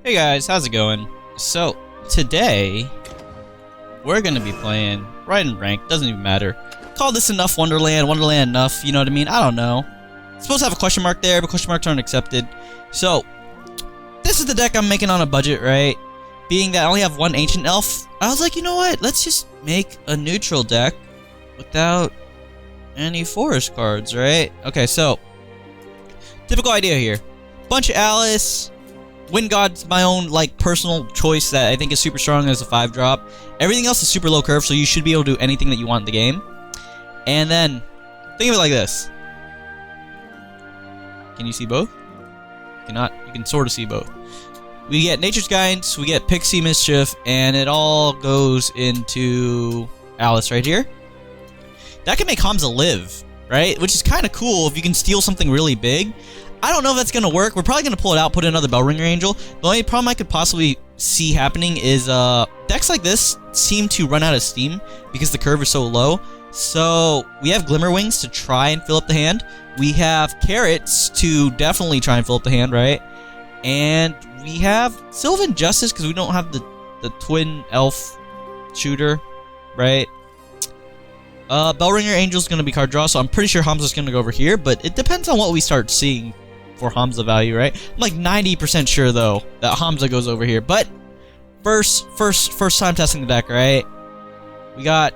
Hey guys, how's it going? So, today, we're gonna be playing right in rank, doesn't even matter. Call this enough Wonderland, Wonderland enough, you know what I mean? I don't know. It's supposed to have a question mark there, but question marks aren't accepted. So, this is the deck I'm making on a budget, right? Being that I only have one Ancient Elf, I was like, you know what? Let's just make a neutral deck without any forest cards, right? Okay, so, typical idea here. Bunch of Alice. Wind God's my own, like, personal choice that I think is super strong as a 5-drop. Everything else is super low curve, so you should be able to do anything that you want in the game. And then, think of it like this. Can you see both? You cannot. You can sort of see both. We get Nature's Guidance, we get Pixie Mischief, and it all goes into Alice right here. That can make Hamza live, right? Which is kind of cool if you can steal something really big. I don't know if that's going to work. We're probably going to pull it out, put another Bellringer Angel. The only problem I could possibly see happening is decks like this seem to run out of steam because the curve is so low. So we have Glimmer Wings to try and fill up the hand. We have Carrots to definitely try and fill up the hand, right? And we have Sylvan Justice because we don't have the Twin Elf shooter, right? Bellringer Angel is going to be card draw, so I'm pretty sure Hamza's going to go over here, but it depends on what we start seeing for Hamza value, right? I'm like 90% sure, though, that Hamza goes over here, but first time testing the deck, right? We got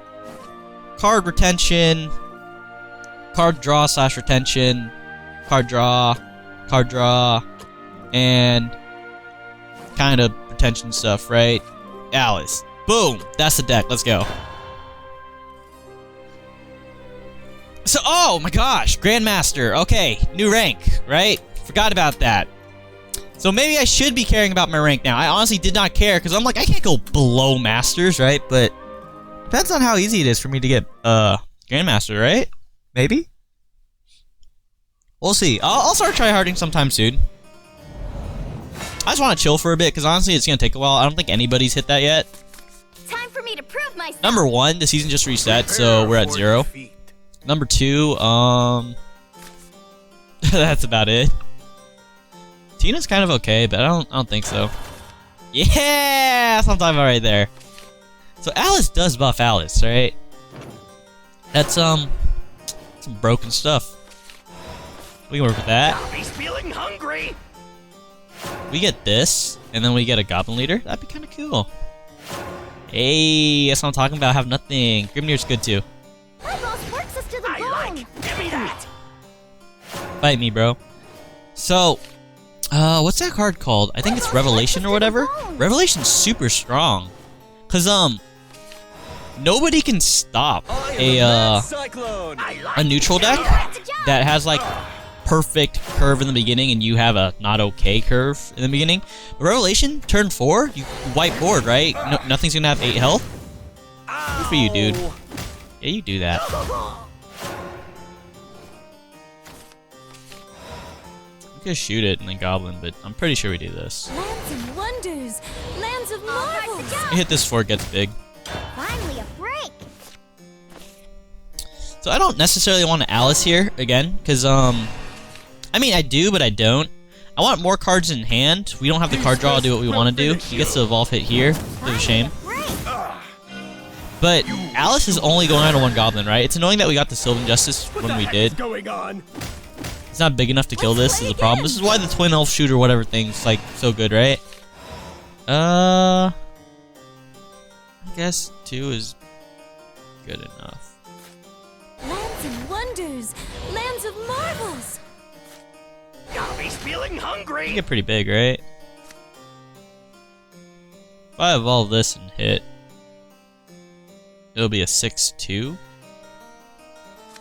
card retention, card draw / retention, card draw, and kind of retention stuff, right? Alice. Boom! That's the deck. Let's go. So, oh my gosh, Grandmaster. Okay, new rank, right? Forgot about that. So maybe I should be caring about my rank now. I honestly did not care because I'm like, I can't go below Masters, right? But depends on how easy it is for me to get Grandmaster, right? Maybe? We'll see. I'll start tryharding sometime soon. I just want to chill for a bit because honestly, it's going to take a while. I don't think anybody's hit that yet. Time for me to prove myself. Number 1, the season just reset, so we're at 0. Number 2, that's about it. Tina's kind of okay, but I don't think so. Yeah, that's what I'm talking about right there. So Alice does buff Alice, right? That's some broken stuff. We can work with that. He's feeling hungry. We get this, and then we get a Goblin Leader. That'd be kind of cool. Hey, that's what I'm talking about. Have nothing. Grimnir's good too. Give me that. Fight me, bro. So, what's that card called? I think it's Revelation or whatever. Revelation's super strong, cause nobody can stop a neutral deck that has like perfect curve in the beginning and you have a not okay curve in the beginning. But Revelation, turn 4, you wipe board, right? Nothing's gonna have 8 health. Good for you, dude. Yeah, you do that. We could shoot it and then Goblin, but I'm pretty sure we do this. Lands of wonders, lands of marvels. I hit this before it gets big. Finally a break. So I don't necessarily want an Alice here again, because I mean I do, but I don't. I want more cards in hand. We don't have the card draw to do what we want to do. He gets to evolve hit here. It's a shame. But Alice is only going on to 1 Goblin, right? It's annoying that we got the Sylvan Justice when we did. It's not big enough to kill this is the problem. This is why the Twin Elf Shooter whatever thing's like so good, right? I guess 2 is good enough. Lands of wonders, lands of marvels. He's feeling hungry. You get pretty big, right? If I evolve this and hit, it'll be a 6-2.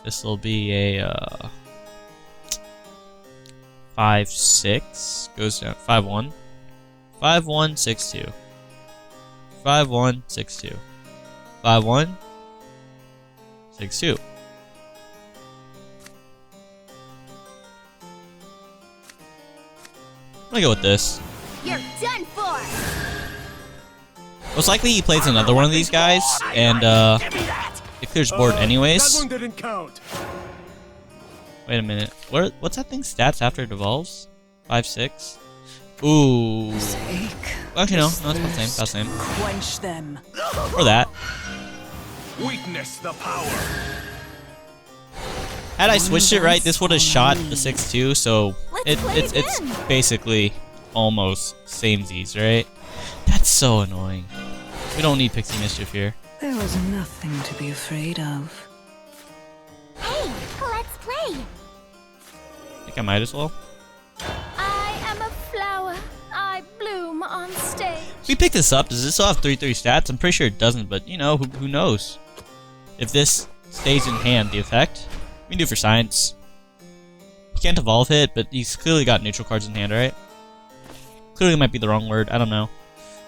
This will be a 5-6. Goes down 5-1. 5-1, 6-2. 5-1, 6-2. 5-1, 6-2. I'm gonna go with this. You're done for. Most likely he plays another one of these guys, and it clears board anyways. That one didn't count. Wait a minute. What's that thing's stats after it evolves? 5-6? Ooh. Sake. Actually, no. No, it's about the same. About the same. Quench them. Or that. Witness the power. Had I switched it right, this would have shot the 6-2, so Let's play it's again. basically almost samesies, right? That's so annoying. We don't need Pixie Mischief here. There was nothing to be afraid of. Hey, let's play. I think I might as well. I am a flower. I bloom on stage. If we pick this up, does this still have 3/3 stats? I'm pretty sure it doesn't, but you know, who knows? If this stays in hand, the effect, we can do it for science. He can't evolve it, but he's clearly got neutral cards in hand, right? Clearly might be the wrong word, I don't know.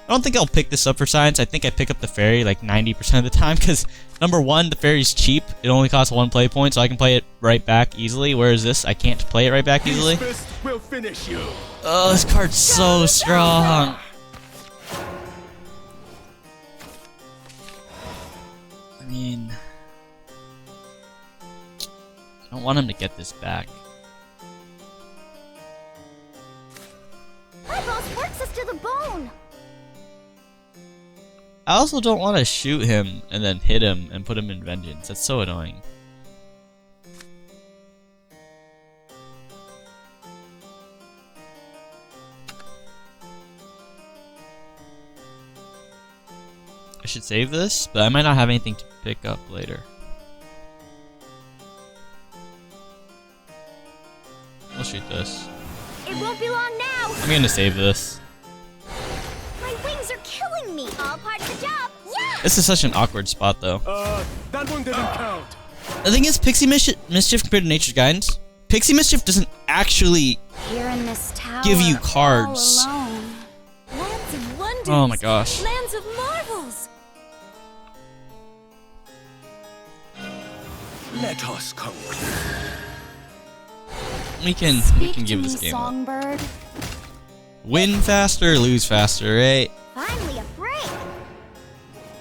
I don't think I'll pick this up for science. I think I pick up the fairy like 90% of the time, because number one, the fairy's cheap. It only costs 1 play point, so I can play it right back easily, whereas this, I can't play it right back easily. His fist will finish you. Oh, this card's so strong. I mean, I don't want him to get this back. My boss works us to the bone. I also don't want to shoot him and then hit him and put him in vengeance. That's so annoying. I should save this, but I might not have anything to pick up later. I'll shoot this. It won't be long now. I'm gonna save this. My wings are killing me. All part of the job. Yeah. This is such an awkward spot, though. That one didn't count. The thing is, Pixie Mischief compared to Nature's Guidance, Pixie Mischief doesn't actually Here in this tower, give you cards. all alone. Lands of wonders. Oh my gosh. Lands of marvels. Let us conclude. We can give this game up. Songbird. Win faster, lose faster, right? Finally a break.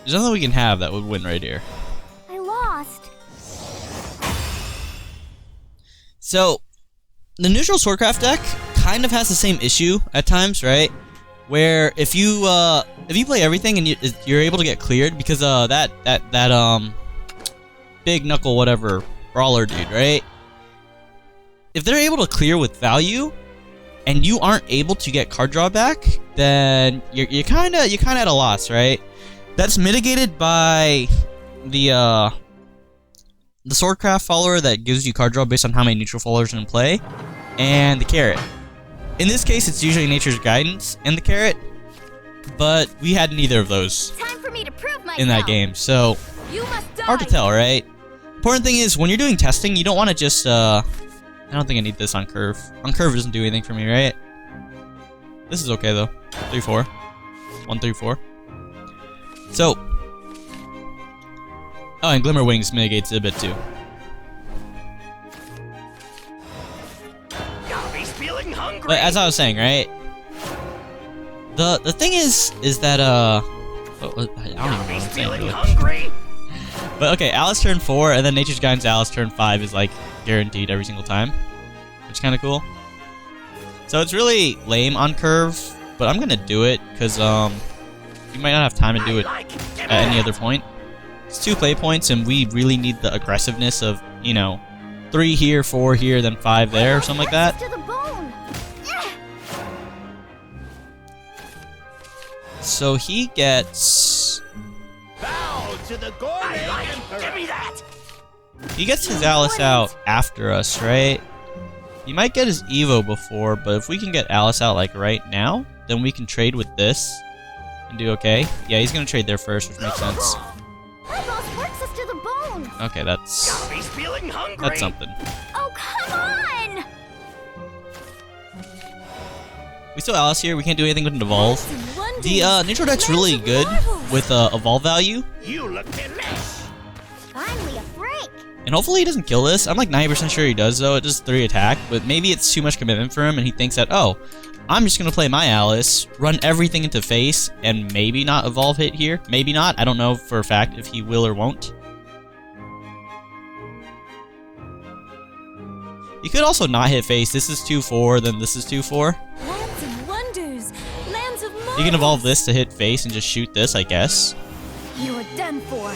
There's nothing we can have that would win right here. I lost. So, the neutral Swordcraft deck kind of has the same issue at times, right? Where if you play everything and you're able to get cleared because that big knuckle whatever brawler dude, right? If they're able to clear with value, and you aren't able to get card draw back, then you're kind of at a loss, right? That's mitigated by the Swordcraft follower that gives you card draw based on how many neutral followers are in play, and the carrot. In this case, it's usually Nature's Guidance and the carrot, but we had neither of those Time for me to prove myself. in that game, so You must die. hard to tell, right? Important thing is, when you're doing testing, you don't want to just, I don't think I need this on curve. On curve, it doesn't do anything for me, right? This is okay, though. 3-4. 1-3-4. So. Oh, and Glimmer Wings mitigates it a bit, too. Gabby's feeling hungry. But as I was saying, right? The thing is that, I don't even know what Gabby's I'm saying, feeling really. hungry. But okay, Alice turn 4, and then Nature's Guidance Alice turn 5 is like guaranteed every single time, which is kind of cool. So it's really lame on curve, but I'm gonna do it because you might not have time to do it at any other point. It's 2 play points, and we really need the aggressiveness of 3 here, 4 here, then 5 there, or something like that. To the bone. So he gets Bow to the gourmet emperor. Give me that. He gets his Alice out after us, right? He might get his Evo before, but if we can get Alice out like right now, then we can trade with this and do okay. Yeah, he's gonna trade there first, which makes sense. My boss works us to the bone. Okay, that's Gabby's feeling hungry. something. Oh, come on. We still Alice here. We can't do anything with an evolve. Lands of wonders. The neutral deck's really Lands of good marvels. with evolve value, You look delish. Finally a break. and hopefully he doesn't kill this. I'm like 90% sure he does, though. It does 3 attack, but maybe it's too much commitment for him, and he thinks that, oh, I'm just gonna play my Alice, run everything into face, and maybe not evolve hit here. Maybe not. I don't know for a fact if he will or won't. You could also not hit face. This is 2-4, then this is 2-4. Lands of wonders. You can evolve this to hit face and just shoot this, I guess. You are done for.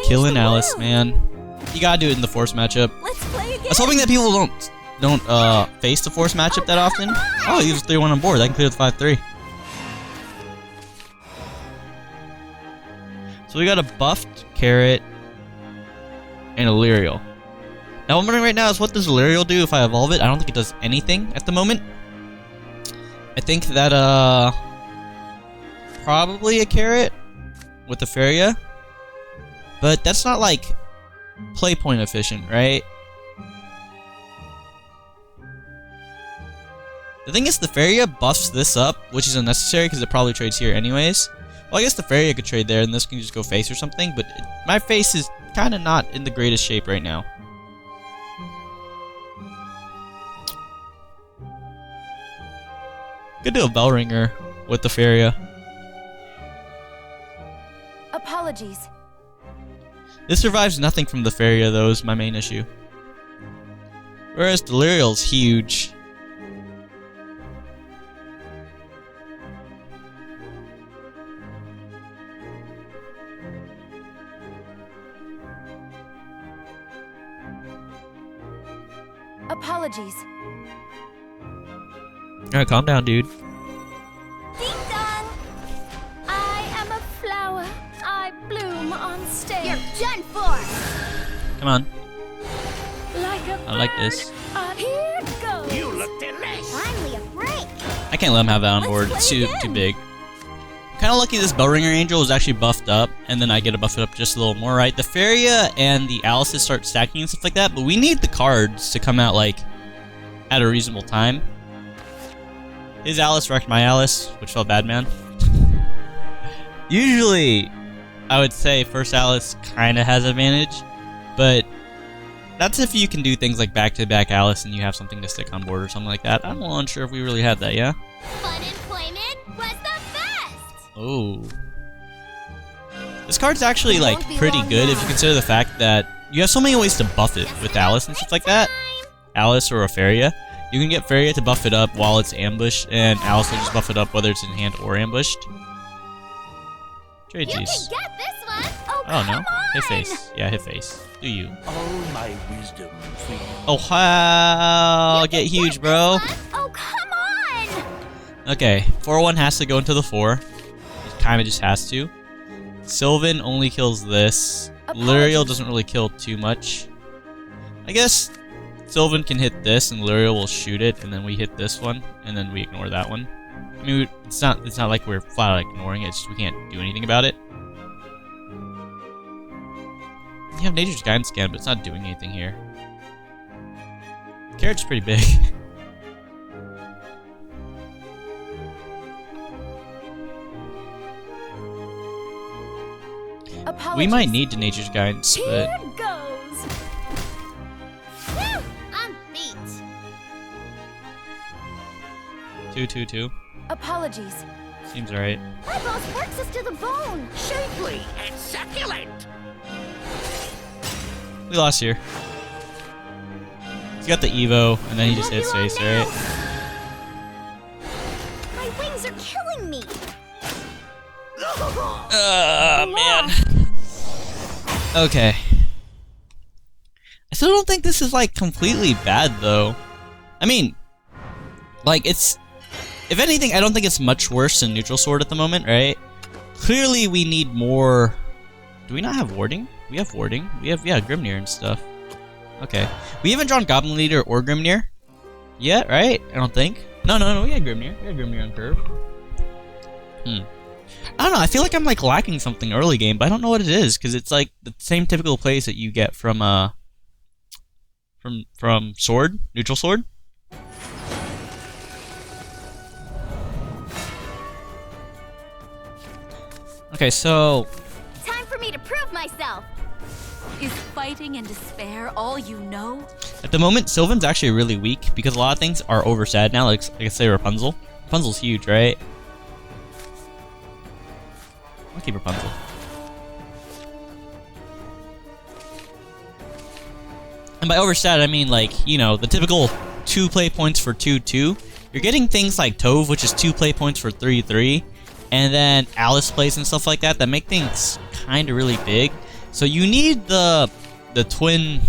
Killing Alice, man. You gotta do it in the force matchup. Let's play again. I was hoping that people don't face the force matchup that often. Oh, he was 3-1 on board. I can clear the 5-3. So we got a buffed Carrot and a Lyrial. Now what I'm wondering right now is, what does Lyrial do if I evolve it? I don't think it does anything at the moment. I think that probably a Carrot with the Feria. But that's not like play point efficient, right? The thing is, the Feria buffs this up, which is unnecessary because it probably trades here anyways. Well, I guess the Feria could trade there and this can just go face or something, but my face is kind of not in the greatest shape right now. Could do a Bell Ringer with the Feria. Apologies. This survives nothing from the Feria, though, is my main issue. Whereas Delirial's huge. Apologies. Alright, calm down, dude. Ding dong! I am a flower. I bloom on stage. You're done for! Come on. Like a I like this. bird, here goes. You look delicious. Finally a break. I can't let him have that on board. It's too big. I'm kind of lucky this Bellringer Angel was actually buffed up, and then I get to buff it up just a little more, right? The Feria and the Alices start stacking and stuff like that, but we need the cards to come out, like, at a reasonable time. His Alice wrecked my Alice, which felt bad, man. Usually, I would say first Alice kind of has advantage, but that's if you can do things like back-to-back Alice and you have something to stick on board or something like that. I'm a little unsure if we really had that, yeah? Fun employment was the best. Oh. This card's actually, like, pretty good if you consider the fact that you have so many ways to buff it with Alice and stuff like that. Alice or a Feria. You can get Feria to buff it up while it's ambushed, and Alice will just buff it up whether it's in hand or ambushed. Trade these. You can get this one. Oh, Oh no. come Hit on. face. Yeah, hit face. Do you. All my wisdom for you. Oh, wow. You Get can huge, get bro. this one. Oh, come on. Okay. 4-1 has to go into the 4. It kind of just has to. Sylvan only kills this. Lyrial doesn't really kill too much. I guess Sylvan can hit this and Lyrial will shoot it, and then we hit this one, and then we ignore that one. I mean, it's not like we're flat out ignoring it, it's just we can't do anything about it. You have Nature's Guidance Scan, but it's not doing anything here. Carrot's pretty big. We might need the Nature's Guidance, but Here goes. Woo, I'm beat. 2-2-2 Apologies. seems alright. My boss works us to the bone. Shapely and succulent. We lost here. He's got the Evo, and then he just Won't hits be long face, now. right? My wings are killing me. Man. Okay. I still don't think this is, like, completely bad, though. I mean, like, it's... If anything, I don't think it's much worse than Neutral Sword at the moment, right? Clearly, we need more... Do we not have warding? We have warding. We have, yeah, Grimnir and stuff. Okay. We haven't drawn Goblin Leader or Grimnir yet, right? I don't think. No, we had Grimnir. We had Grimnir on curve. I don't know, I feel like I'm, like, lacking something early game, but I don't know what it is, because it's, like, the same typical plays that you get from Sword, Neutral Sword. Okay, so... Time for me to prove myself. Is fighting and despair all you know? At the moment, Sylvan's actually really weak, because a lot of things are oversat now, like I say Rapunzel. Rapunzel's huge, right? I'll keep Rapunzel. And by overstat, I mean, like, you know, the typical 2 play points for 2-2 you're getting things like Tove, which is 2 play points for 3/3, and then Alice plays and stuff like that that make things kind of really big. So you need the twin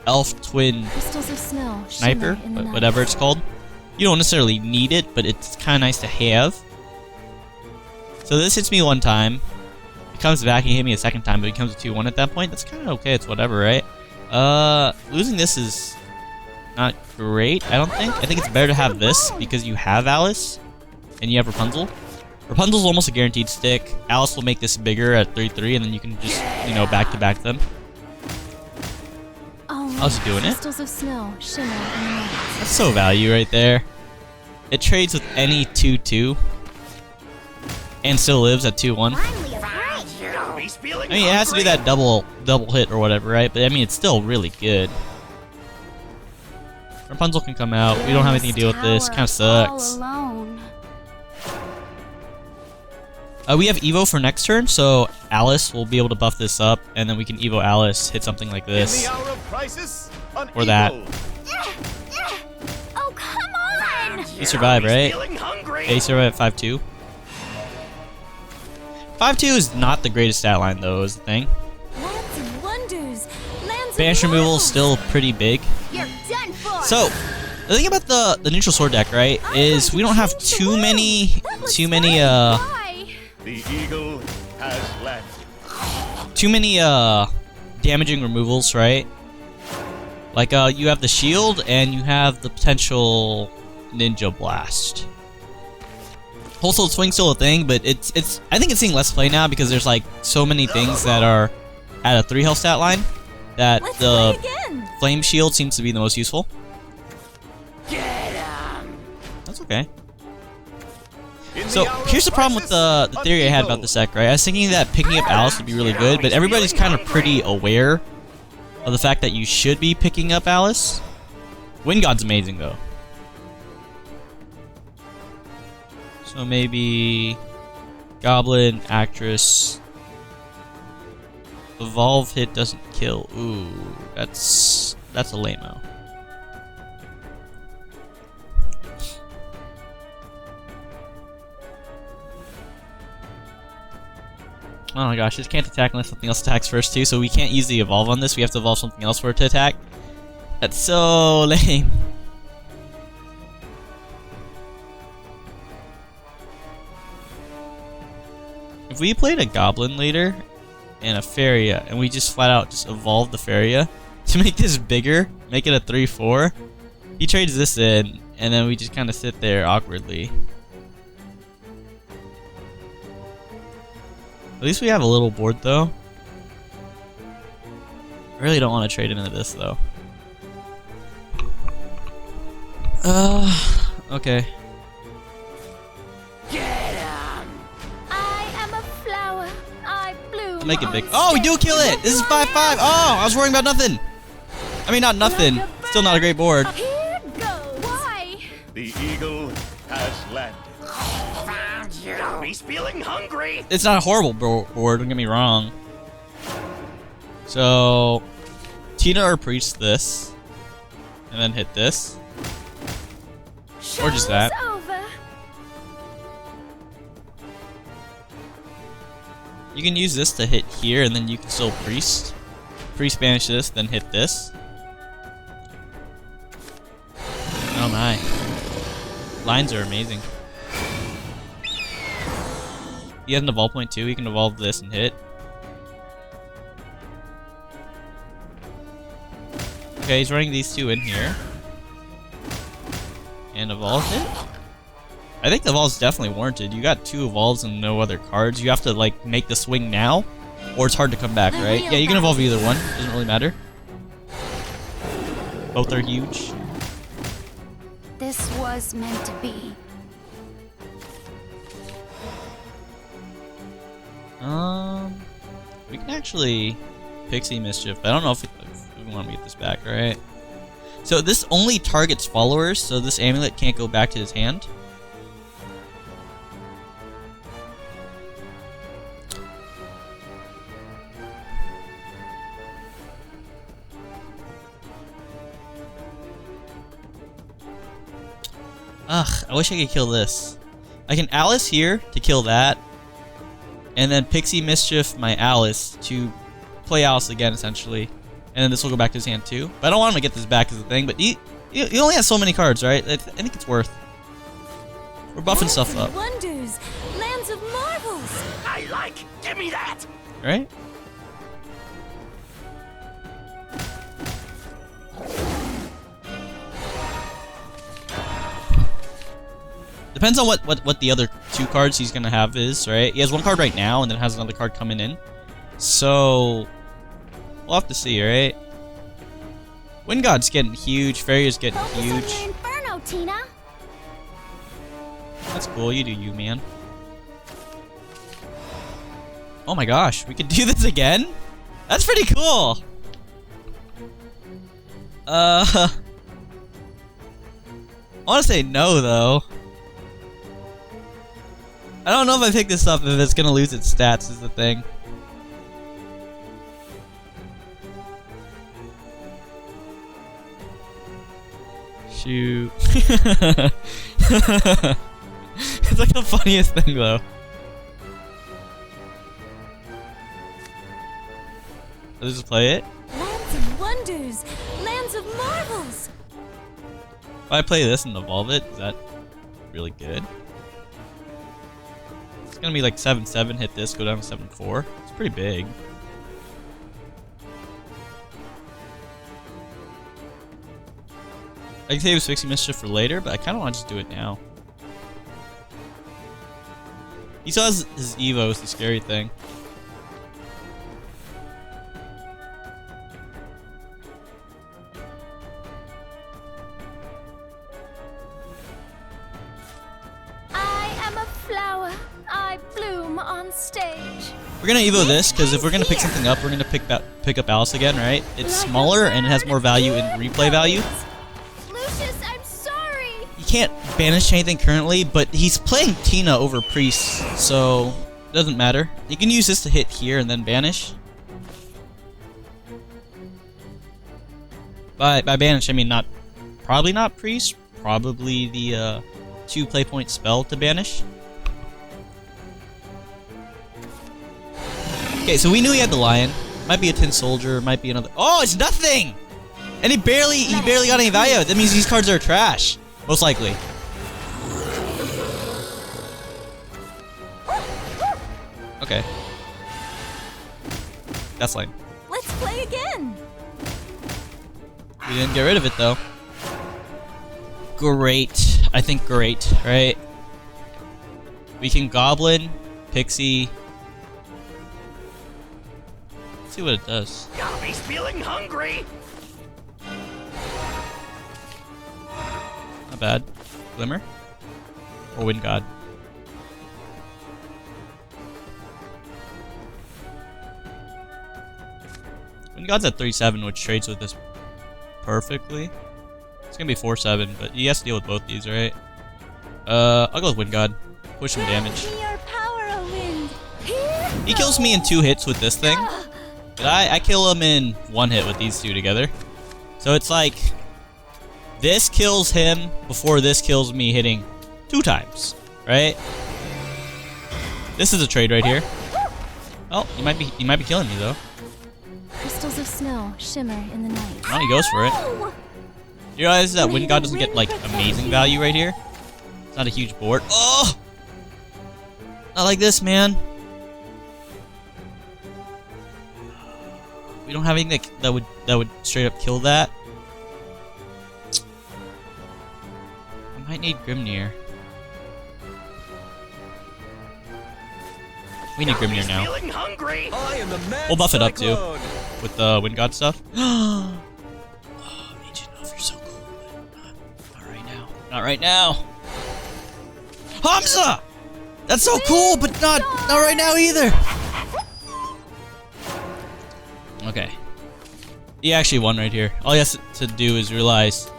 elf twin Crystals of snow sniper, shimmer in the night. whatever it's called. You don't necessarily need it, but it's kind of nice to have. So this hits me 1 time. It comes back and hit me a 2nd time, but it becomes a 2-1 at that point. That's kind of okay. It's whatever, right? Losing this is not great, I don't think. I think it's better to have this because you have Alice and you have Rapunzel. Rapunzel's almost a guaranteed stick. Alice will make this bigger at 3/3, and then you can just, you know, back-to-back them. How's it doing it? Crystals of snow shimmer in the night. That's so value right there. It trades with any 2/2 and still lives at 2/1. I mean, it has to do that double hit or whatever, right? But I mean, it's still really good. Rapunzel can come out. We don't have anything to deal with this. Kind of sucks. We have Evo for next turn, so Alice will be able to buff this up, and then we can Evo Alice, hit something like this. In the hour of crisis, an Or that. eagle. Oh, come on! You survive, right? Feeling hungry. Yeah, you survive at 5/2. 5/2 is not the greatest stat line, though, is the thing. Lands and wonders. Lands Banish and removal is wonders. still pretty big. You're done for. So, the thing about the neutral sword deck, right, is we don't have too many, Why? The eagle has landed. damaging removals, right? Like, you have the shield, and you have the potential ninja blast. Wholesale swing's still a thing, but it's I think it's seeing less play now because there's like so many things that are at a 3 health stat line that Let's the play again. flame shield seems to be the most useful. That's okay. In So the hour here's the of problem with crisis, the an theory I had about eagle. this deck, right? I was thinking that picking up Alice would be really good, but everybody's kind of pretty aware of the fact that you should be picking up Alice. Wind God's amazing though. So maybe Goblin, Actress. Evolve hit doesn't kill. Ooh, that's a lame-o. Oh my gosh, this can't attack unless something else attacks first too, so we can't use the evolve on this. We have to evolve something else for it to attack. That's so lame. If we played a Goblin later and a Faria, and we just flat out just evolved the Faria to make this bigger, make it a 3/4, he trades this in, and then we just kind of sit there awkwardly. At least we have a little board though. I really don't want to trade into this though. Okay. I am a flower. I bloom. Make it big. on Oh, we do stage. kill it! This is 5/5! Oh, I was worrying about nothing! I mean, not nothing. Still not a great board. Here goes. Why? The eagle has landed. Found you. He's feeling hungry. It's not a horrible board, don't get me wrong. So, Tina or Priest this, and then hit this. Or just that. Show's over. You can use this to hit here, and then you can still Priest. Priest banish this, then hit this. Oh my. Lines are amazing. He has an evolve point too, he can evolve this and hit. Okay, he's running these two in here. And evolve it? I think the evolve's definitely warranted. You got 2 evolves and no other cards. You have to like make the swing now, or it's hard to come back, right? Yeah, you can evolve either one. Doesn't really matter. Both are huge. This was meant to be. We can actually Pixie Mischief. I don't know if we want to get this back, right? So this only targets followers, so this amulet can't go back to his hand. Ugh, I wish I could kill this. I can Alice here to kill that. And then Pixie Mischief my Alice to play Alice again, essentially. And then this will go back to his hand too. But I don't want him to get this back as a thing. But he only has so many cards, right? I think it's worth. We're buffing stuff up. Wonders, lands of marvels. I like. Give me that. Right? Depends on what the other 2 cards he's gonna have is, right? He has 1 card right now and then has another card coming in. So we'll have to see, right? Wind God's getting huge, Farrier's getting Focus on huge. your inferno, Tina. That's cool, you do you, man. Oh my gosh, we could do this again? That's pretty cool! I wanna say no though. I don't know if I pick this up if it's gonna lose its stats is the thing. Shoot. It's like the funniest thing though. Let's just play it. Lands of wonders, lands of marvels. If I play this and evolve it, is that really good? It's gonna be like 7-7, hit this, go down to 7-4. It's pretty big. I can save Pixie Mischief for later, but I kinda wanna just do it now. He still has his Evo, is the scary thing. We're gonna Evo this, because if we're gonna pick something up, we're gonna pick up Alice again, right? It's smaller and it has more value in replay value. Lucius, I'm sorry. You can't banish anything currently, but he's playing Tina over Priest, so it doesn't matter. You can use this to hit here and then banish. By banish, I mean probably not Priest, probably the 2 play point spell to banish. Okay, so we knew he had the lion. Might be a tin soldier, might be another. Oh, it's nothing! And he barely got any value. That means these cards are trash, most likely. Okay. That's lame. Let's play again. We didn't get rid of it though. Great. I think great, right? We can Goblin, Pixie. See what it does. Got me feeling hungry. Not bad. Glimmer? Or Wind God? Wind God's at 3-7, which trades with this perfectly. It's gonna be 4-7, but he has to deal with both these, right? I'll go with Wind God. Push some damage. Your power, O wind. He kills me in 2 hits with this thing. But I kill him in 1 hit with these 2 together. So it's like this kills him before this kills me hitting 2 times, right? This is a trade right here. Oh, he might be killing me though. Crystals of snow shimmer in the night. Oh, he goes for it. You realize that Wind God doesn't get like amazing value right here? It's not a huge board. Oh! Not like this, man. We don't have anything that would straight up kill that. I might need Grimnir. We need Grimnir now. We'll buff it up too with the Wind God stuff. Oh, Ancient Elf, you're so cool, but not right now. Not right now. Hamza! That's so cool, but not right now either. Okay. He actually won right here. All he has to do is realize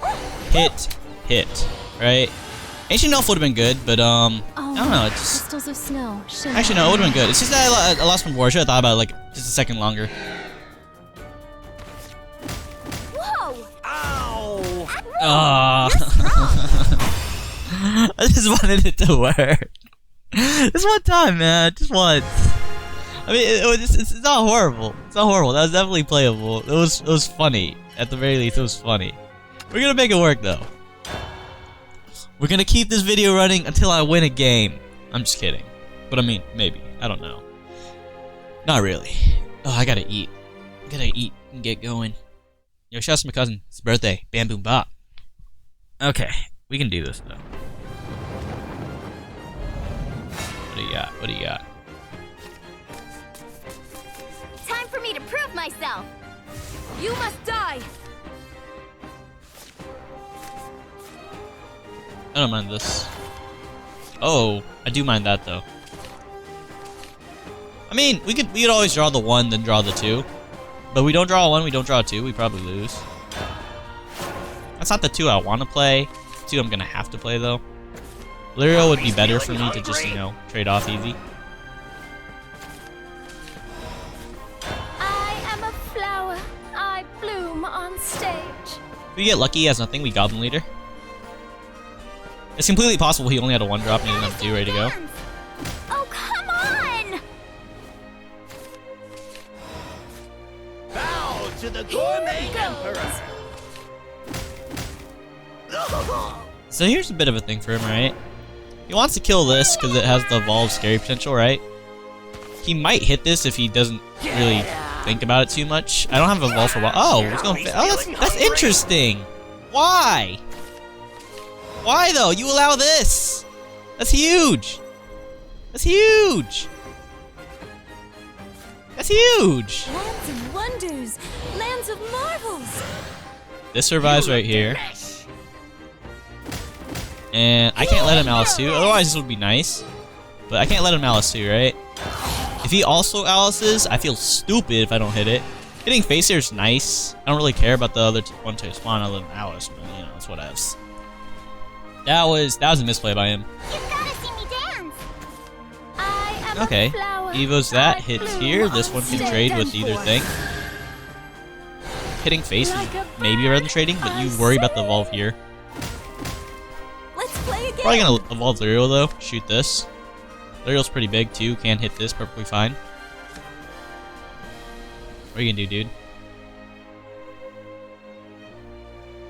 hit, right? Ancient Elf would have been good, but I don't know. It's just, crystals of snow shimmer. actually no, it would have been good. It's just that I lost my board. I should have thought about it like just a second longer. Whoa! Ow! I just wanted it to work. Just one time, man. Just once. I mean, it's not horrible. It's not horrible. That was definitely playable. It was funny. At the very least, it was funny. We're gonna make it work, though. We're gonna keep this video running until I win a game. I'm just kidding. But I mean, maybe. I don't know. Not really. Oh, I gotta eat. I gotta eat and get going. Yo, shout out to my cousin. It's his birthday. Bam, boom, bop. Okay. We can do this, though. What do you got? What do you got? Time for me to prove myself. You must die! I don't mind this. Oh, I do mind that though. I mean, we could always draw the 1, then draw the 2. But we don't draw a 1, we don't draw a 2, we probably lose. That's not the 2 I want to play. 2 I'm gonna have to play though. Lyrio would be better for me to just, you know, trade off easy. I am a flower. I bloom on stage. If we get lucky, he has nothing, we Goblin Leader. It's completely possible he only had a 1 drop and he didn't have a 2 ready to go. Oh, come on! Bow to the gourmet emperor. So here's a bit of a thing for him, right? He wants to kill this because it has the evolve scary potential, right? He might hit this if he doesn't really think about it too much. I don't have evolve for a while. Oh, it's going. Oh, that's interesting. Why? Why though? You allow this? That's huge. That's huge. That's huge. Lands of wonders, lands of marvels. This survives right here. And I can't let him Alice too, otherwise this would be nice. But I can't let him Alice too, right? If he also Alice's, I feel stupid if I don't hit it. Hitting face here is nice. I don't really care about the other one to spawn other than Alice, but you know, it's whatevs. That was a misplay by him. You gotta see me dance. I am Okay, a flower. Evo's that, I hits bloom here. This on one can stage. trade with either thing. Hitting face is maybe better than trading, but you worry about the evolve here. Let's play again. Probably gonna evolve Lyrio though. Shoot this. Lyrio's pretty big too. Can hit this perfectly fine. What are you gonna do, dude?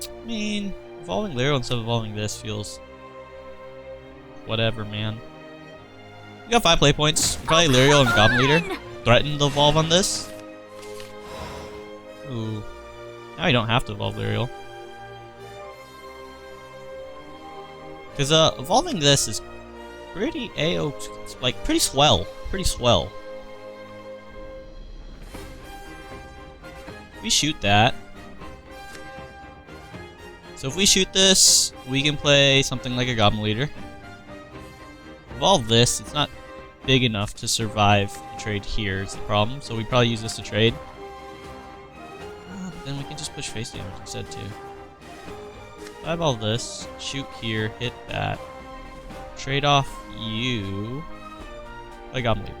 I mean, evolving Lyrio instead of evolving this feels whatever, man. You got 5 play points. Probably Lyrio and Goblin Leader threaten to evolve on this. Ooh. Now you don't have to evolve Lyrio. Because evolving this is pretty like pretty swell. Pretty swell. We shoot that. So if we shoot this, we can play something like a Goblin Leader. Evolve this, it's not big enough to survive the trade here is the problem, so we probably use this to trade. But then we can just push face damage instead too. I evolve this, shoot here, hit that, trade off you, play Goblin Leader.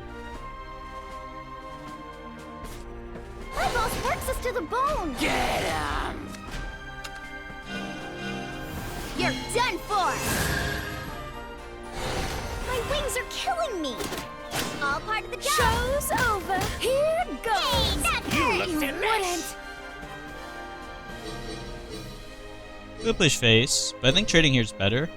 My boss works us to the bone. Get him! You're done for. My wings are killing me. All part of the job. Show's over. Here goes. Hey, that hurt. You wouldn't. Good push face, but I think trading here is better.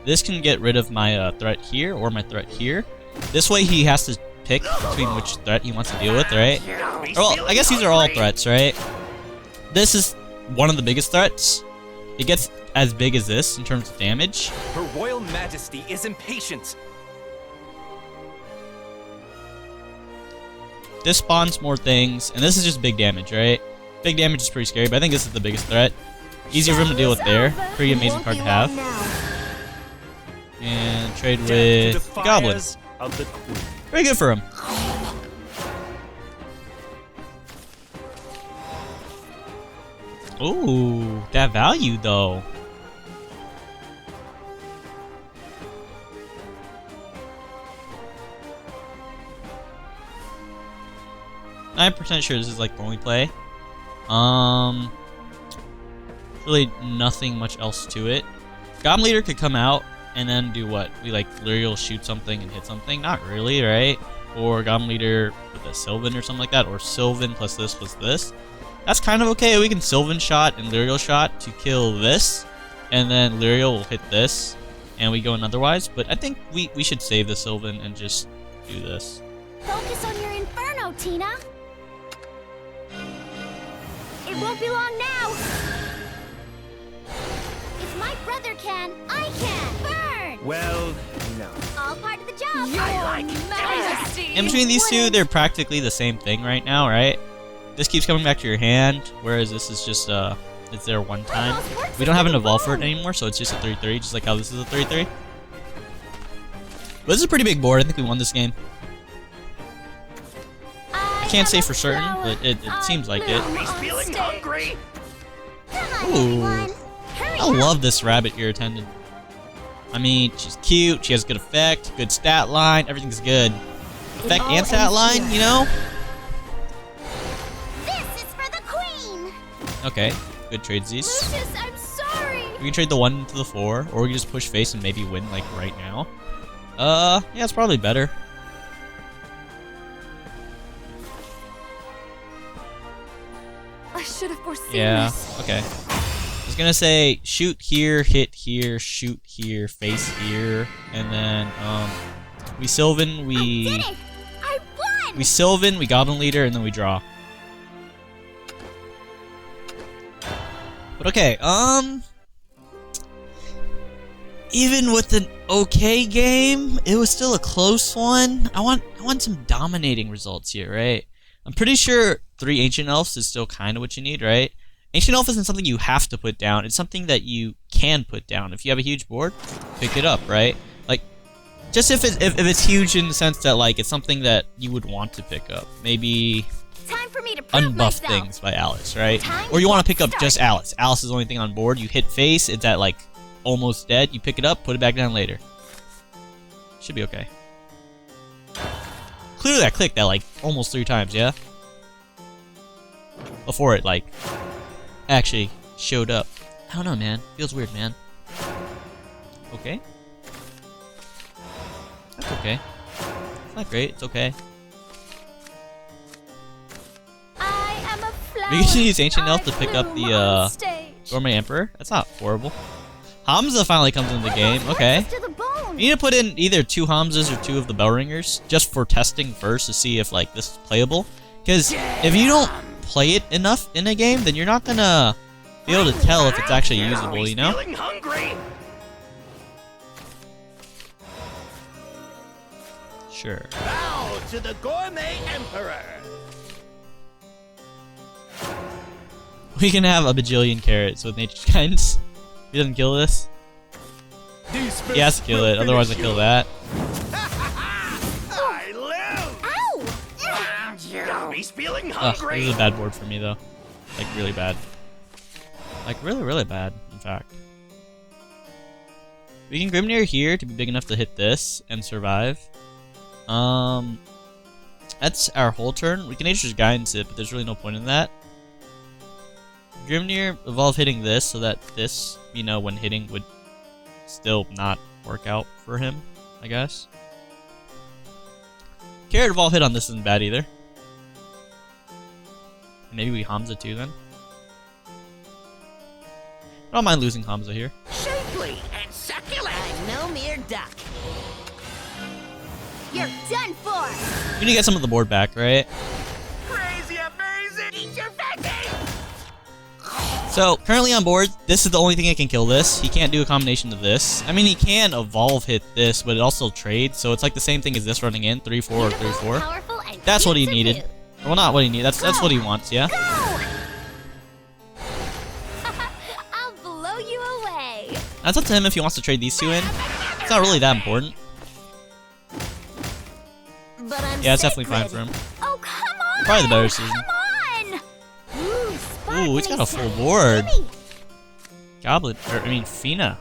This can get rid of my threat here or my threat here. This way he has to pick between which threat he wants to deal with, right? Well, I guess these are all threats, right? This is one of the biggest threats. It gets as big as this in terms of damage. Her Royal Majesty is impatient. This spawns more things, and this is just big damage, right? Big damage is pretty scary, but I think this is the biggest threat. Easier for him to deal with there. Pretty amazing card to have. And trade with the Goblins. Of the Queen. Very good for him. Ooh, that value though. %, sure this is like the only play. Really nothing much else to it. Goblin Leader could come out and then do what? We like Lyriel shoot something and hit something? Not really, right? Or Goblin Leader with a Sylvan or something like that, or Sylvan plus this plus this. That's kind of okay. We can Sylvan shot and Lyriel shot to kill this, and then Lyriel will hit this, and we go in otherwise. But I think we should save the Sylvan and just do this. Focus on your Inferno, Tina. It won't be long now. If my brother can, I can. Burn! Well, no. All part of the job. Majesty! In between these two, they're practically the same thing right now, right? This keeps coming back to your hand, whereas this is just, it's there one time. We don't have an evolve for it anymore, so it's just a 3-3, just like how this is a 3-3. But this is a pretty big board. I think we won this game. I can't say for certain, but it seems like it. He's feeling hungry. Ooh. I love this rabbit here attendant. I mean, she's cute, she has good effect, good stat line, everything's good. Effect and stat line, you know? This is for the queen. Okay, good trades these. Lucius, I'm sorry. We can trade the 1 to the 4, or we can just push face and maybe win, like, right now. Yeah, it's probably better. I should have foreseen Yeah, this. okay. I was gonna say, shoot here, hit here, shoot here, face here, and then, we Sylvan, we... Did it! I won! We Sylvan, we Goblin Leader, and then we draw. But okay, even with an okay game, it was still a close one. I want some dominating results here, right? I'm pretty sure 3 Ancient Elves is still kind of what you need, right? Ancient Elf isn't something you have to put down. It's something that you can put down. If you have a huge board, pick it up, right? Like, just if it's huge in the sense that, like, it's something that you would want to pick up. Maybe Time for me to prove Unbuff myself. Things by Alice, right? Time Or you to want to get pick up just started. Alice. Alice is the only thing on board. You hit face, it's at, like, almost dead. You pick it up, put it back down later. Should be okay. Clearly that clicked that, like, almost 3 times, yeah? Before it, like, actually showed up. I don't know, man. Feels weird, man. Okay. That's okay. It's not great. It's okay. I am a flower. We can use Ancient Elf to I pick up bloom the, on stage. Gourmet Emperor. That's not horrible. Hamza finally comes into the game. Okay. To the bone. You need to put in either 2 Hamzas or 2 of the Bell Ringers, just for testing first to see if, like, this is playable. Because if you don't play it enough in a game, then you're not gonna be able to tell if it's actually usable, you know? Feeling hungry. Sure. Bow to the gourmet emperor. We can have a bajillion carrots with Nature's Guidance. If he doesn't kill this, he has to kill it, otherwise I kill that. I live. Ow! Found you. He's feeling Ugh, hungry. this is a bad board for me though. Like, really bad. Like, really, really bad, in fact. We can Grimnir here to be big enough to hit this and survive. That's our whole turn. We can Nature's Guidance it, but there's really no point in that. Grimnir evolve hitting this so that this, you know, when hitting would still not work out for him, I guess. Carrot evolve hit on this isn't bad either. Maybe we Hamza too then. I don't mind losing Hamza here. Shapely and succulent. I'm no mere duck. You're done for. We need to get some of the board back, right? Crazy amazing. Eat your veggies. So, currently on board, this is the only thing that can kill this. He can't do a combination of this. I mean, he can evolve hit this, but it also trades, so it's like the same thing as this running in, 3-4 or 3-4. Powerful and That's what he cute to needed. do. Well, not what he needed. That's what he wants, yeah? Go! I'll blow you away. That's up to him if he wants to trade these 2 in. It's not really that important. But I'm Yeah, it's definitely fine for him. Oh, come on! Probably the better season. Come on! Ooh, he's got a full sparkly board. shimmy. Goblet, or I mean, Fina.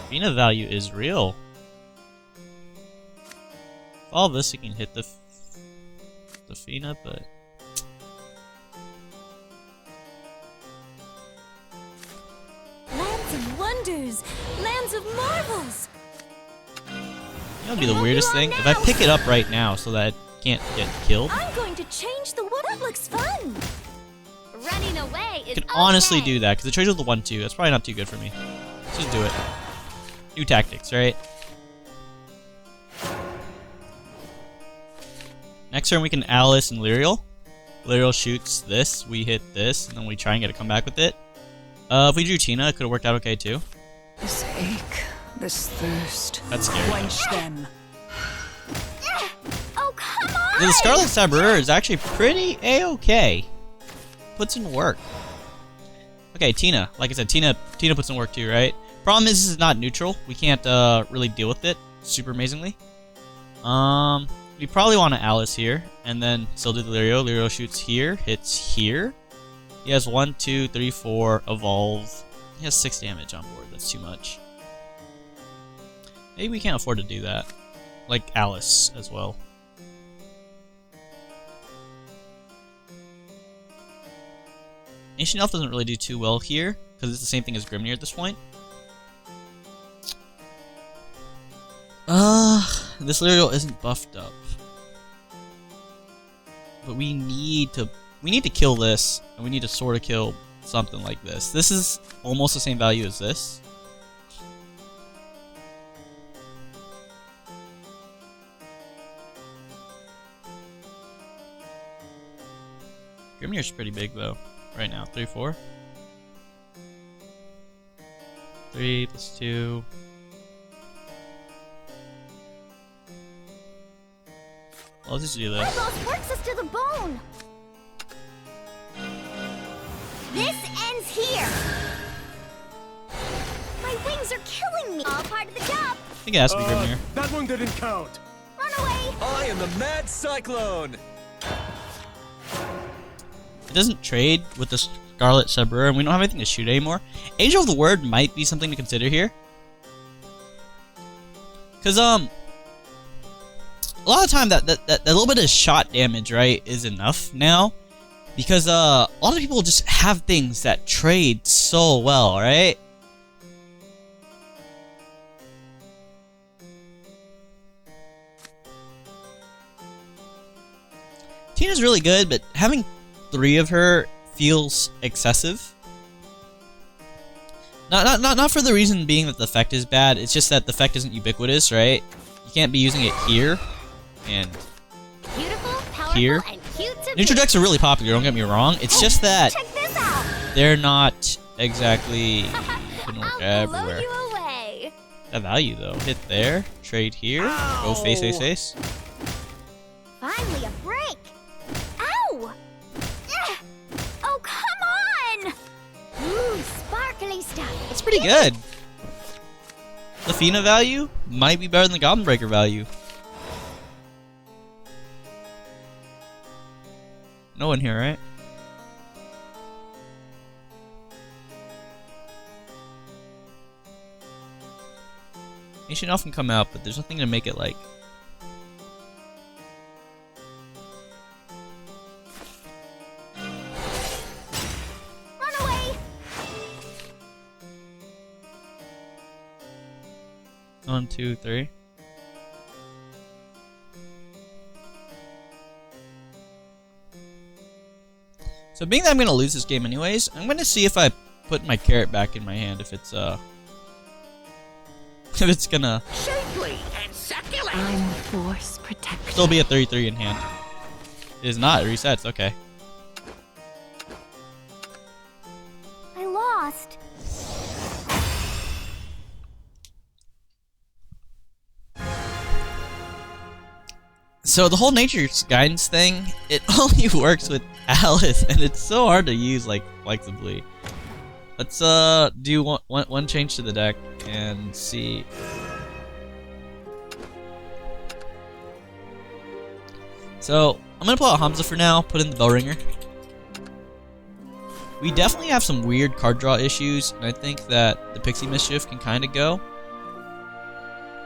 Fina value is real. All this, he can hit the Fina, but... Lands of wonders, tons of marbles. That would be the weirdest thing. If I pick it up right now so that it can't get killed, I'm going to change the wood. That looks fun. Running away I is could honestly do that, because it trades with the 1-2. That's probably not too good for me. Let's just do it. New tactics, right? Next turn we can Alice and Lyriel. Lyriel shoots this, we hit this, and then we try and get a comeback with it. If we drew Tina, it could have worked out okay too. This ache, this thirst. That's scary. Quench them. Oh, come on! The Scarlet Saburer is actually pretty A-okay. Puts in work. Okay, Tina. Like I said, Tina puts in work too, right? Problem is, this is not neutral. We can't really deal with it super amazingly. We probably want to Alice here, and then still do the Lyriel. Lyriel shoots here, hits here. He has 1, 2, 3, 4, evolve. He has 6 damage on board. That's too much. Maybe we can't afford to do that. Like Alice as well. Ancient Elf doesn't really do too well here, because it's the same thing as Grimnir at this point. This Lyriel isn't buffed up. But we need to kill this, and we need to sort of kill something like this. This is almost the same value as this. Grimnir's pretty big though, right now. 3, 4. 3 plus 2. Let's just do this. Boss works us to the bone. This ends here. My wings are killing me. All part of the job. I think it has to be Grimnir. That one didn't count. Run away. I am the Mad Cyclone! It doesn't trade with the Scarlet Saburer, and we don't have anything to shoot anymore. Angel of the Word might be something to consider here. Because, a lot of the time, that little bit of shot damage, right, is enough now. Because, a lot of people just have things that trade so well, right? Tina's really good, but having 3 of her feels excessive. Not for the reason being that the effect is bad, it's just that the effect isn't ubiquitous, right? You can't be using it here and Beautiful, powerful, here. and cute to Neutral be. decks are really popular, don't get me wrong. It's just that Check this out. they're not exactly gonna work I'll blow everywhere. you away. That value though. Hit there, trade here, go face, face, face. Finally a break. Ow! Ugh. Oh, come on! Ooh, sparkly stuff. That's pretty good. The Fina value might be better than the Goblin Breaker value. No one here, right? Ancient Elf can come out, but there's nothing to make it like. Run away! 1, 2, 3. So being that I'm gonna lose this game anyways, I'm gonna see if I put my carrot back in my hand if it's if it's gonna Shapely and succulent. I'm force protector. still be a 33 in hand. It is not, it resets, okay. I lost. So the whole nature's guidance thing, it only works with Alice, and it's so hard to use like flexibly. Let's do one change to the deck and see. So I'm gonna pull out Hamza for now, put in the Bell Ringer. We definitely have some weird card draw issues, and I think that the Pixie Mischief can kind of go.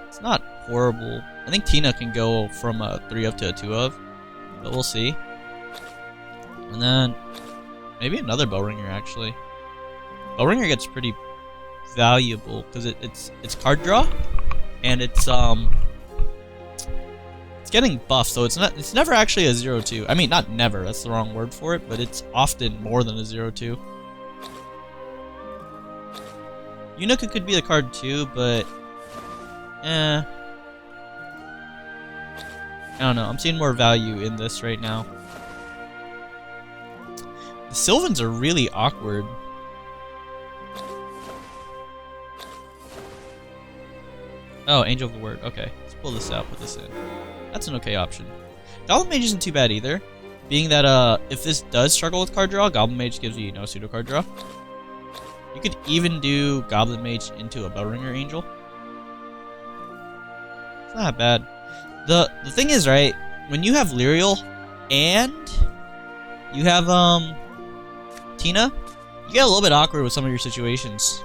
It's not horrible. I think Tina can go from a 3 of to a 2 of, but we'll see. And then maybe another Bell Ringer actually. Bell Ringer gets pretty valuable because it's card draw, and it's getting buffed, so it's never actually a 0-2. I mean, not never, that's the wrong word for it, but it's often more than a 0-2. Unica could be the card too, but I don't know. I'm seeing more value in this right now. The Sylvans are really awkward. Oh, Angel of the Word. Okay, let's pull this out, put this in. That's an okay option. Goblin Mage isn't too bad either. Being that if this does struggle with card draw, Goblin Mage gives you no pseudo card draw. You could even do Goblin Mage into a Bellringer Angel. It's not bad. The thing is, right, when you have Lyriel and you have Tina, you get a little bit awkward with some of your situations.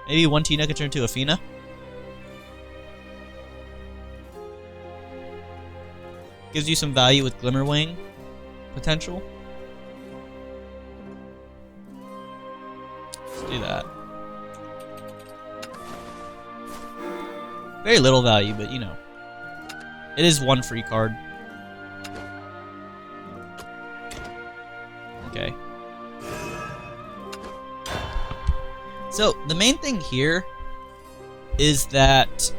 Maybe one Tina could turn into a Fina. Gives you some value with Glimmerwing potential. Let's do that. Very little value, but you know. It is one free card. Okay. So, the main thing here is that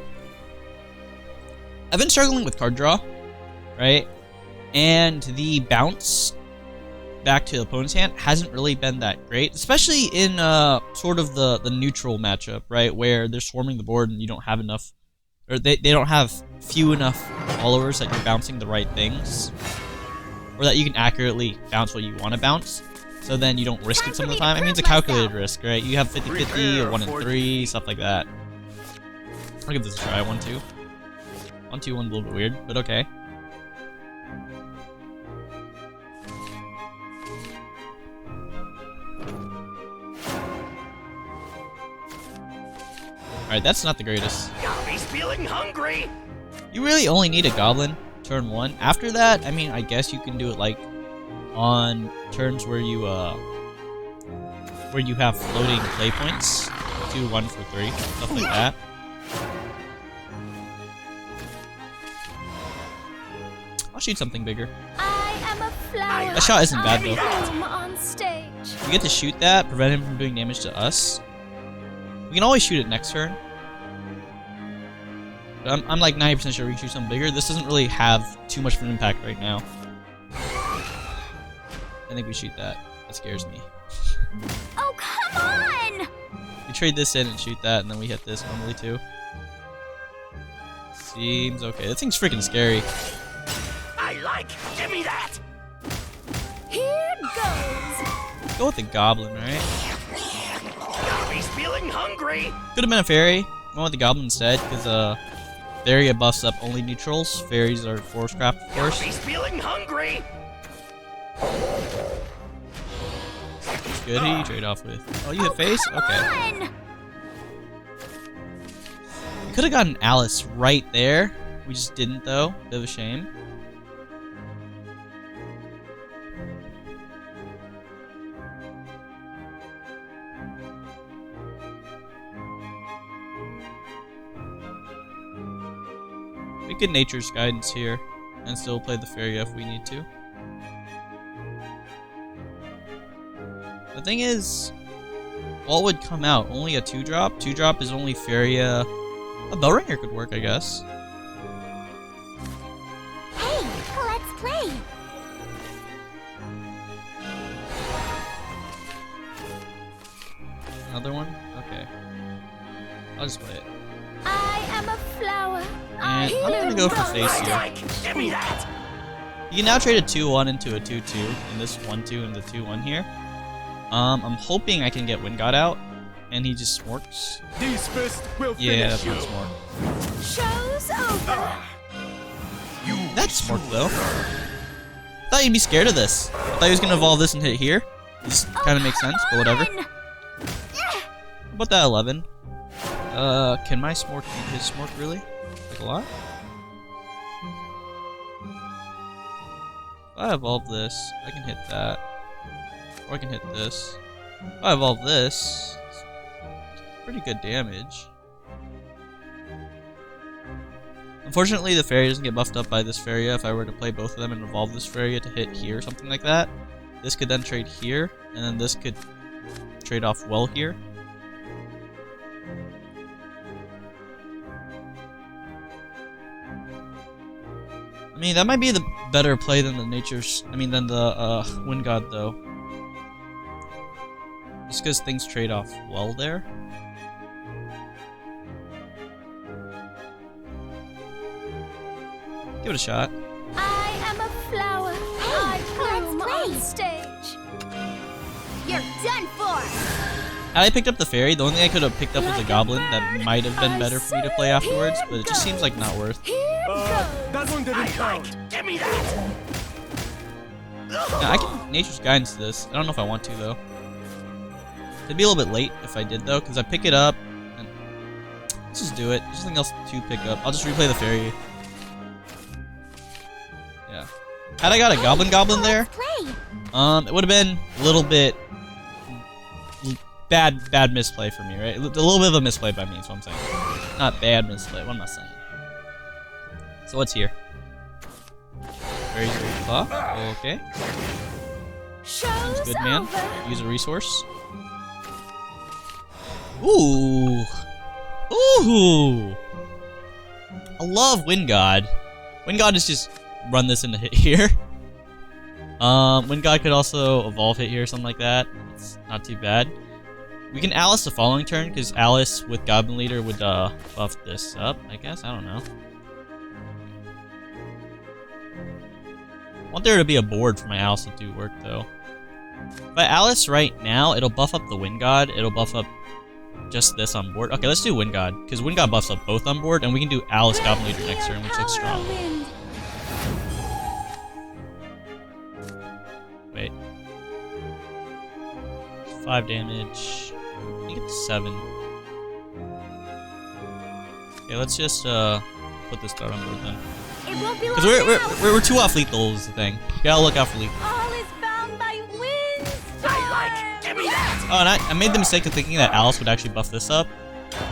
I've been struggling with card draw, right? And the bounce back to the opponent's hand hasn't really been that great, especially in sort of the neutral matchup, right? Where they're swarming the board and you don't have enough, or they don't have few enough followers that you're bouncing the right things, or that you can accurately bounce what you want to bounce. So then you don't risk it some of the time. I mean, it's a calculated risk, right? You have 50-50 or 1 in 3, stuff like that. I'll give this a try. 1-2. 1-2, 1 a little bit weird, but okay. Alright, that's not the greatest. Got me feeling hungry. You really only need a Goblin turn 1. After that, I mean, I guess you can do it like on turns where you have floating play points. 2, 1 for 3, stuff like that. I'll shoot something bigger. I am a flower. That shot isn't bad I though. bloom on stage. We get to shoot that, prevent him from doing damage to us. We can always shoot it next turn. But I'm like 90% sure we can shoot something bigger. This doesn't really have too much of an impact right now. I think we shoot that. That scares me. Oh, come on! We trade this in and shoot that, and then we hit this normally too. Seems okay. That thing's freaking scary. I like. Give me that. Here goes. Let's go with the Goblin, right? Got me feeling hungry. Could have been a Fairy. I went with the Goblin instead, because Fairy buffs up only neutrals. Fairies are forest craft, of course. Got me feeling hungry. Good, who you trade off with? Oh, you hit face? Okay. We could have gotten Alice right there. We just didn't, though. Bit of a shame. We could Nature's Guidance here and still play the Fairy if we need to. The thing is, what would come out? Only a 2-drop? 2-drop is only Faria. A Bellringer could work, I guess. Hey, let's play. Another one? Okay. I'll just play it. I am a flower. And I'm gonna go for face I here. like. Give me that. You can now trade a 2-1 into a 2-2, and this 1-2 into 2-1 here. I'm hoping I can get Wind God out, and he just smorks. These fists will Yeah, finish that's you. one smork. Show's over. That's smork though. I thought you'd be scared of this. I thought he was gonna evolve this and hit here. This kind of makes sense, but whatever. How about that 11? Can my smork beat his smork really? Like a lot? If I evolve this, I can hit that. Or I can hit this. If I evolve this, pretty good damage. Unfortunately, the fairy doesn't get buffed up by this Faria. If I were to play both of them and evolve this Faria to hit here, something like that, this could then trade here, and then this could trade off well here. I mean, that might be the better play than the than the Wind God, though. Just because things trade off well there. Give it a shot. I am a flower. I bloom on stage. You're done for. Had I picked up the fairy, the only thing I could have picked up was a goblin. That might have been better for me to play afterwards, but it just seems like not worth. That one didn't count. Give me that. Now, I can Nature's Guidance this. I don't know if I want to, though. It'd be a little bit late if I did, though, because I pick it up, and let's just do it. There's nothing else to pick up. I'll just replay the fairy. Yeah. Had I got a goblin there, it would have been a little bit bad misplay for me, right? A little bit of a misplay by me is what I'm saying. Not bad misplay. What am I saying? So what's here? Fairy's claw. Okay. Sounds good, man. Use a resource. Ooh. Ooh. I love Wind God. Wind God is just run this into hit here. Wind God could also evolve hit here, something like that. It's not too bad. We can Alice the following turn, because Alice with Goblin Leader would buff this up, I guess. I don't know. I want there to be a board for my Alice to do work, though. If I Alice right now, it'll buff up the Wind God. It'll buff up just this on board. Okay, let's do Wind God, because Wind God buffs up both on board, and we can do Alice Goblin Leader next turn, which looks strong. Wait. 5 damage. I think it's 7. Okay, let's just put this card on board then. It won't be long Because we're too off lethal is the thing. Gotta look out for lethal. All is bound by winds. Give me that. Oh, and I made the mistake of thinking that Alice would actually buff this up.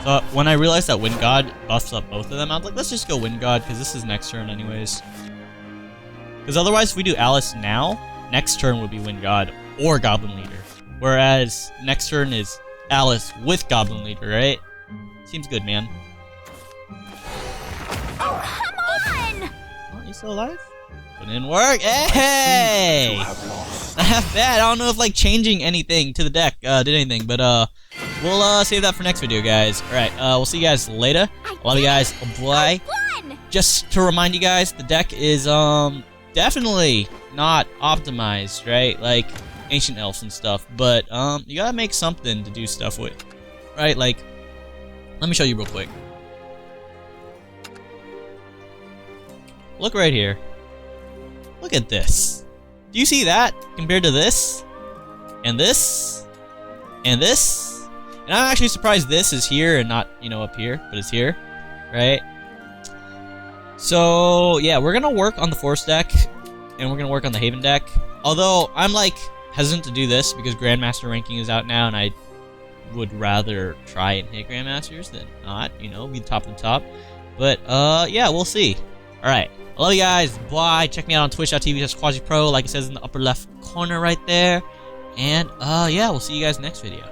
So when I realized that Wind God buffs up both of them, I was like, let's just go Wind God, because this is next turn anyways. Because otherwise, if we do Alice now, next turn would be Wind God or Goblin Leader. Whereas next turn is Alice with Goblin Leader, right? Seems good, man. Oh, come on! Oh, you still alive? Put in work. Hey! Not half bad. I don't know if like changing anything to the deck did anything, but we'll save that for next video, guys. All right, we'll see you guys later. Love you guys. Bye. Just to remind you guys, the deck is definitely not optimized, right? Like Ancient Elves and stuff, but you gotta make something to do stuff with, right? Like, let me show you real quick. Look right here. Look at this. Do you see that compared to this? And this? And this? And I'm actually surprised this is here and not, you know, up here, but it's here, right? So, yeah, we're gonna work on the Forest deck, and we're gonna work on the Haven deck. Although, I'm like hesitant to do this because Grandmaster ranking is out now, and I would rather try and hit Grandmasters than not, you know, be top of the top. But, yeah, we'll see. Alright, I love you guys. Bye. Check me out on twitch.tv/QuasiPro, like it says in the upper left corner right there. And, yeah, we'll see you guys next video.